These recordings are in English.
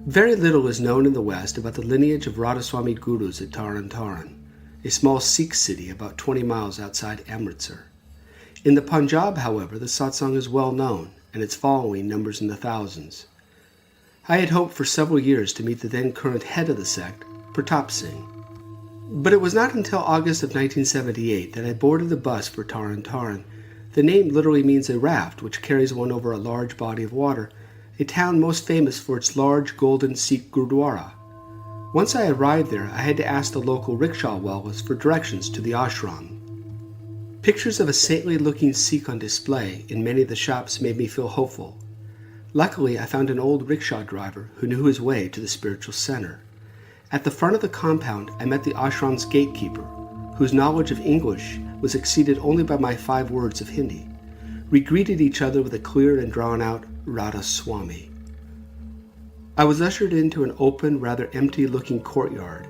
Very little is known in the West about the lineage of Radhasoami gurus at Tarn Taran, a small Sikh city about 20 miles outside Amritsar. In the Punjab, however, the Satsang is well known, and its following numbers in the thousands. I had hoped for several years to meet the then current head of the sect, Pratap Singh. But it was not until August of 1978 that I boarded the bus for Tarn Taran. The name literally means a raft which carries one over a large body of water, a town most famous for its large golden Sikh Gurdwara. Once I arrived there, I had to ask the local rickshaw wallahs for directions to the ashram. Pictures of a saintly-looking Sikh on display in many of the shops made me feel hopeful. Luckily, I found an old rickshaw driver who knew his way to the spiritual center. At the front of the compound, I met the ashram's gatekeeper, whose knowledge of English was exceeded only by my 5 words of Hindi. We greeted each other with a clear and drawn-out Radhasoami. I was ushered into an open, rather empty-looking courtyard.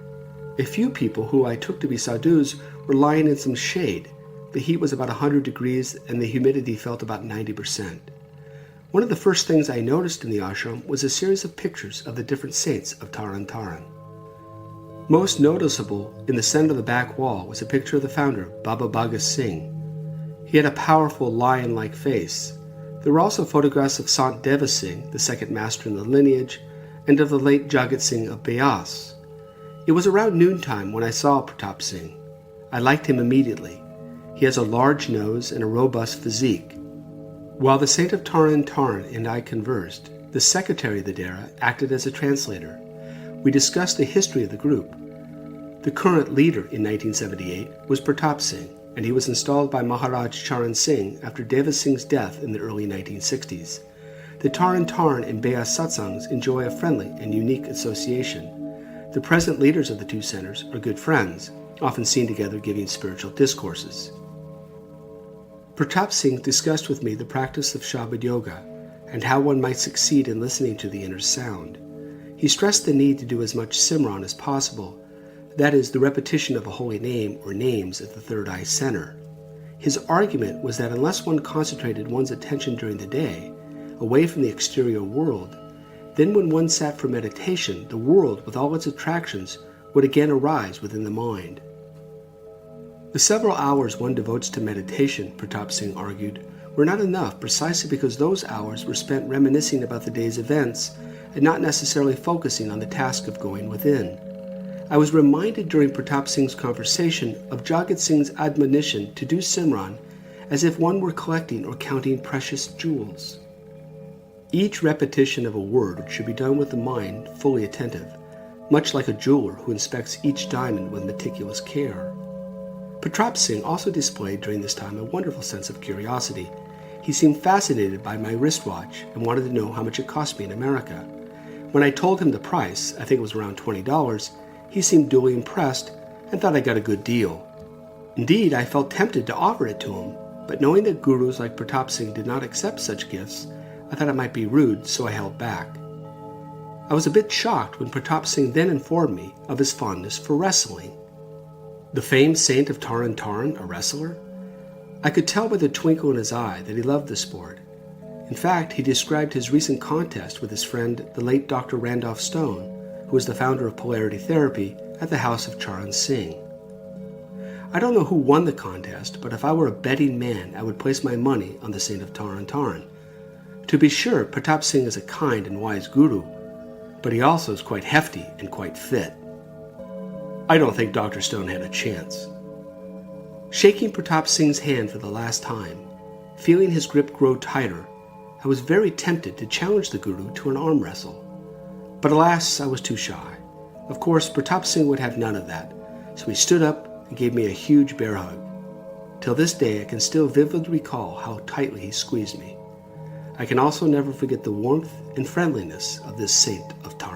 A few people, who I took to be sadhus, were lying in some shade. The heat was about 100 degrees and the humidity felt about 90%. One of the first things I noticed in the ashram was a series of pictures of the different saints of Tarn Taran. Most noticeable, in the center of the back wall, was a picture of the founder, Baba Bhagat Singh. He had a powerful lion-like face. There were also photographs of Sant Deva Singh, the second master in the lineage, and of the late Jagat Singh of Beas. It was around noontime when I saw Pratap Singh. I liked him immediately. He has a large nose and a robust physique. While the saint of Tarn Taran and I conversed, the secretary of the Dera acted as a translator. We discussed the history of the group. The current leader in 1978 was Pratap Singh, and he was installed by Maharaj Charan Singh after Deva Singh's death in the early 1960s. The Tarn Taran and Beas Satsangs enjoy a friendly and unique association. The present leaders of the two centers are good friends, often seen together giving spiritual discourses. Pratap Singh discussed with me the practice of Shabd yoga and how one might succeed in listening to the inner sound. He stressed the need to do as much Simran as possible, that is, the repetition of a holy name or names at the third eye center. His argument was that unless one concentrated one's attention during the day, away from the exterior world, then when one sat for meditation, the world with all its attractions would again arise within the mind. The several hours one devotes to meditation, Pratap Singh argued, were not enough precisely because those hours were spent reminiscing about the day's events and not necessarily focusing on the task of going within. I was reminded during Pratap Singh's conversation of Jagat Singh's admonition to do Simran as if one were collecting or counting precious jewels. Each repetition of a word should be done with the mind fully attentive, much like a jeweler who inspects each diamond with meticulous care. Pratap Singh also displayed during this time a wonderful sense of curiosity. He seemed fascinated by my wristwatch and wanted to know how much it cost me in America. When I told him the price, I think it was around $20, he seemed duly impressed and thought I got a good deal. Indeed, I felt tempted to offer it to him, but knowing that gurus like Pratap Singh did not accept such gifts, I thought it might be rude, so I held back. I was a bit shocked when Pratap Singh then informed me of his fondness for wrestling. The famed saint of Tarn Taran, a wrestler? I could tell by the twinkle in his eye that he loved the sport. In fact, he described his recent contest with his friend, the late Dr. Randolph Stone, who was the founder of polarity therapy, at the house of Charan Singh. I don't know who won the contest, but if I were a betting man, I would place my money on the saint of Tarn Taran. To be sure, Pratap Singh is a kind and wise guru, but he also is quite hefty and quite fit. I don't think Dr. Stone had a chance. Shaking Pratap Singh's hand for the last time, feeling his grip grow tighter, I was very tempted to challenge the guru to an arm wrestle. But alas, I was too shy. Of course, Pratap Singh would have none of that, so he stood up and gave me a huge bear hug. Till this day, I can still vividly recall how tightly he squeezed me. I can also never forget the warmth and friendliness of this saint of Tarn.